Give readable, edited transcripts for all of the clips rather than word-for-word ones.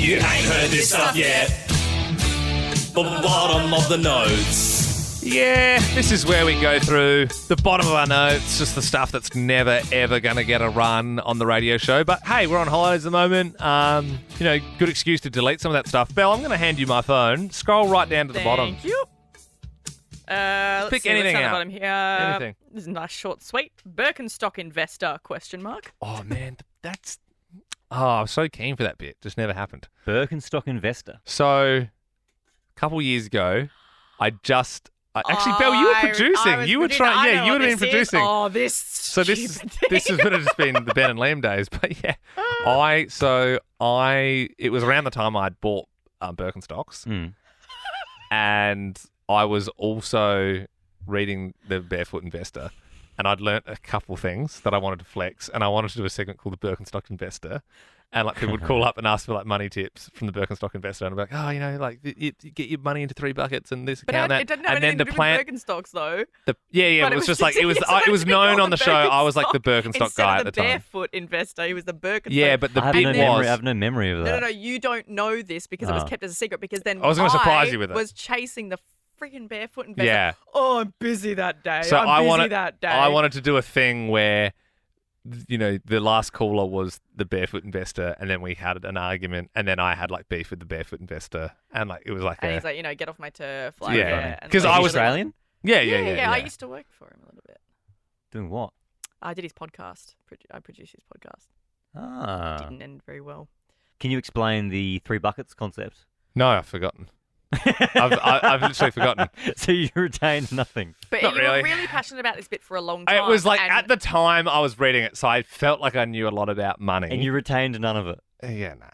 You ain't heard this stuff yet. The bottom of the notes. Yeah, this is where we go through the bottom of our notes, just the stuff that's never, ever going to get a run on the radio show. But hey, we're on holidays at the moment. Good excuse to delete some of that stuff. Belle, I'm going to hand you my phone. Scroll right down to the bottom. Thank you. Let's Pick see anything what's out. on the bottom here. Anything. This is a nice, short, sweet. Birkenstock investor, ? Oh, man, that's... Oh, I was so keen for that bit. Just never happened. Birkenstock investor. So, a couple years ago, actually, Belle, you were producing. You were trying. Yeah, you would have been producing. Oh, this. So this would have just been the Ben and Liam days. But yeah, it was around the time I'd bought Birkenstocks, and I was also reading the Barefoot Investor, and I'd learnt a couple things that I wanted to flex, and I wanted to do a segment called the Birkenstock Investor. And like people would call up and ask for like money tips from the Birkenstock Investor, and I'd be like, you get your money into 3 buckets and this account that. It didn't have and anything then to the do plan. with Birkenstocks though. It was just like it was known on the show. I was like the Birkenstock guy at the time. Barefoot investor, he was the Birkenstock. Yeah, but the I bit was. have no memory of that. No, you don't know this because it was kept as a secret. Because then I was going to surprise you with it. Was chasing the freaking Barefoot investor. Yeah. Oh, I'm busy that day. So I'm busy that day. I wanted to do a thing where, the last caller was the Barefoot Investor, and then we had an argument, and then I had like beef with the Barefoot Investor, and like it was like and he's like, get off my turf. Like, Yeah. and 'Cause like- I was Australian. Yeah. I used to work for him a little bit. Doing what? I did his podcast. I produced his podcast. Ah. Didn't end very well. Can you explain the 3 buckets concept? No, I've forgotten. I've literally forgotten. So you retained nothing. But Not you really. were really passionate about this bit for a long time. It was like and at the time I was reading it, so I felt like I knew a lot about money. And you retained none of it. Yeah, nah.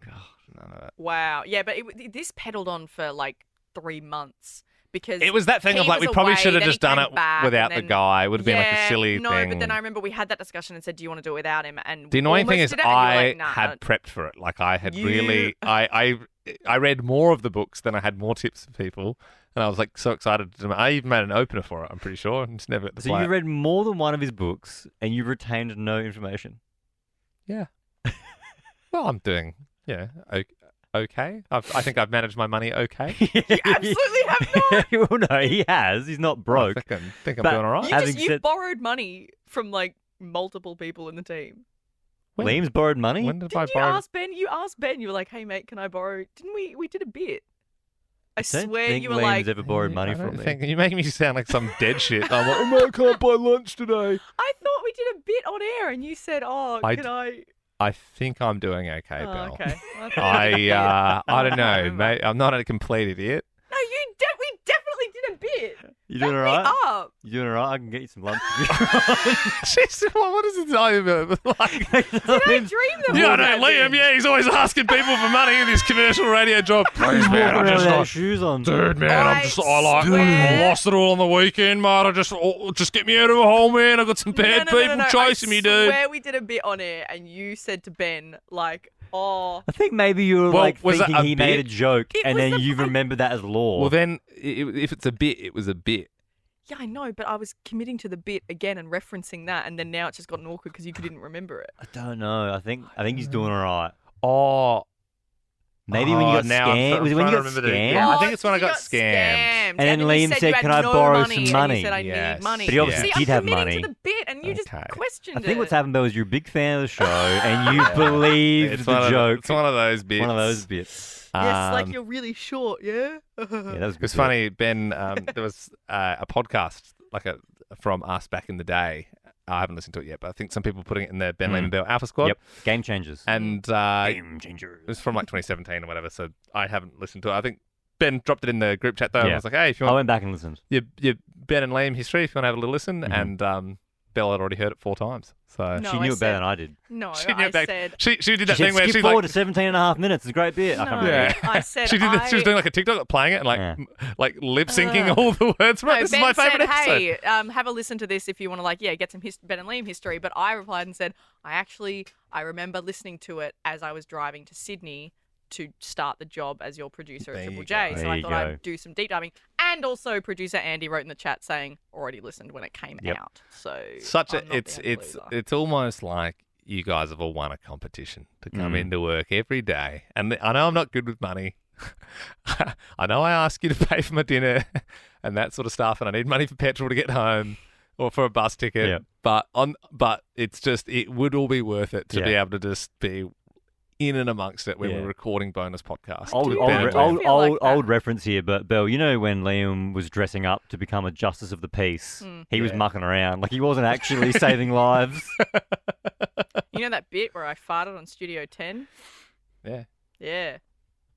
God, none of it. Wow. Yeah, but this peddled on for like 3 months because It was that thing he of like was we probably away, should have then just he done came it back, without and the then- guy. It would have been like a silly no, thing. but then I remember we had that discussion and said, "Do you want to do it without him?" And The annoying thing almost is did it, and you were I like, nah, had prepped for it. Like I had You- really, I read more of the books than I had more tips for people, and I was like so excited. I even made an opener for it. I'm pretty sure. And just never. So you read more than one of his books and you retained no information. Yeah. Well, I'm doing. Okay. I think I've managed my money okay. You absolutely have not. Well, no, he has. He's not broke. I think I'm But doing all right. You borrowed money from like multiple people in the team. When- Liam's borrowed money. When did I Didn't you borrow? ask Ben? You asked Ben. You were like, "Hey mate, can I borrow?" Didn't we? We did a bit. I don't swear think you were Liam's like, ever borrowed money I don't from me. think, you make me sound like some dead shit. I'm like, oh, I can't buy lunch today. I thought we did a bit on air, and you said, "Oh, I can I?" I think I'm doing okay, Oh, Bill. okay. I don't know, mate. I'm not a complete idiot. No, we definitely did a bit. You doing Back all me right? up. You doing all right? I can get you some lunch. Jeez, what is it over? Like, Did I dream them? yeah, all I know, that Liam. then? Yeah, he's always asking people for money in this commercial radio job. Please, man, I just without like, shoes on. dude, man, I I lost it all on the weekend, mate. Just get me out of a hole, man. I got some bad people chasing me, dude. I swear we did a bit on air, and you said to Ben, like, "Oh, I think maybe you were Well, like was that thinking a he made a bit? joke, It and was then a- you remembered that as law. Well, then, if it's a bit, it was a bit. yeah, I know," but I was committing to the bit again and referencing that, and then now it's just gotten awkward because you didn't remember it. I don't know. I think he's doing all right. Oh, Maybe when you got now I'm scammed. Was it when you got scammed? Yeah, I Oh, think it's when I you got scammed. And then you Liam said said, you had "Can I no borrow money?" some And money? you said, "I Yes. need money." But he obviously See, did I'm have committing money. to the bit, and you just Okay. questioned I think it. what's happened, Bill, is you're a big fan of the show, and you believed It's the one of joke. It's one of those bits. One of those bits. Yes, like Um, you're really short, yeah? Yeah, that was It good. was funny, Ben. There was a podcast from us back in the day. I haven't listened to it yet, but I think some people putting it in the Ben Lehman Bell Alpha Squad. Yep. Game changers. And Game changers. it was from like 2017 or whatever, so I haven't listened to it. I think Ben dropped it in the group chat though. And Yeah. I was like, hey, if you I want went back and listened. your Ben and Liam history, if you want to have a little listen, Mhm. and Belle had already heard it 4 times. So No, She I knew it better said- than I did. No, she knew I it back. said... She did She that said, thing where skip she's forward like, to 17 and a half minutes. It's a great bit. I can't No. remember. yeah. I said she was doing like a TikTok, like playing it and like Yeah. like lip syncing all the words. Right, No, this Ben is my favorite said, episode. hey, have a listen to this if you want to, like, get some Ben and Liam history. But I replied and said, I remember listening to it as I was driving to Sydney to start the job as your producer at There Triple you J. go. So There I you thought go. I'd do some deep diving. And also producer Andy wrote in the chat saying, already listened when it came Yep. out. So Such I'm a not it's the only loser. it's almost like you guys have all won a competition to come into work every day. And I know I'm not good with money. I know I ask you to pay for my dinner and that sort of stuff, and I need money for petrol to get home or for a bus ticket. Yeah. But it's just, it would all be worth it to be Yeah. able to just be in and amongst it when we're recording bonus podcasts. Old, do old, feel old, like old, that. old reference here, but Belle, you know when Liam was dressing up to become a justice of the peace, he was mucking around. Like, he wasn't actually saving lives. You know that bit where I farted on Studio 10? Yeah. Yeah.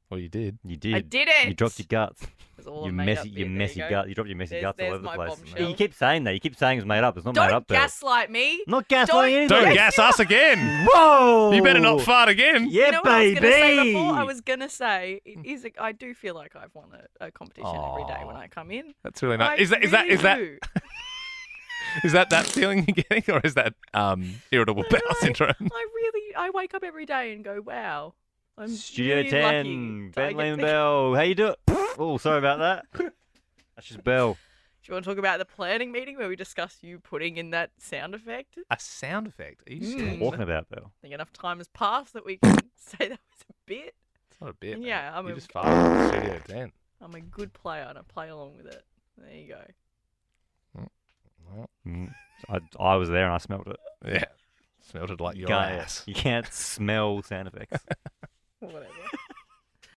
Well, you did. You did. I did it. You dropped your guts. It was all a You made-up messy, bit. you There messy you go. gut. You dropped your messy guts all There's over the my place. bombshell. You keep saying that. You keep saying it's made up. It's not made Don't up, Belle. gaslight me. Not gaslighting Don't- anything. Don't Yes, gas us again. Whoa! You better not fart again. Yeah, You know what I was baby. gonna say before? I was gonna say it is. I do feel like I've won a competition every day when I come in. That's really nice. I Is that really is that do. is that feeling you're getting, or is that irritable bowel syndrome? I wake up every day and go, wow. I'm Studio really 10, lucky that I Bentley get and to- Belle. How you doing? Oh, sorry about that. That's just Belle. Do you want to talk about the planning meeting where we discussed you putting in that sound effect? A sound effect? Are you Mm. serious? Talking about Belle. I think enough time has passed that we can say that was a bit. It's not a bit. Yeah, man. I'm you a- just farted in Studio 10. I'm a good player and I play along with it. There you go. Well, I was there and I smelled it. yeah. Smelled it like your Can't- ass. You can't smell sound effects. Whatever.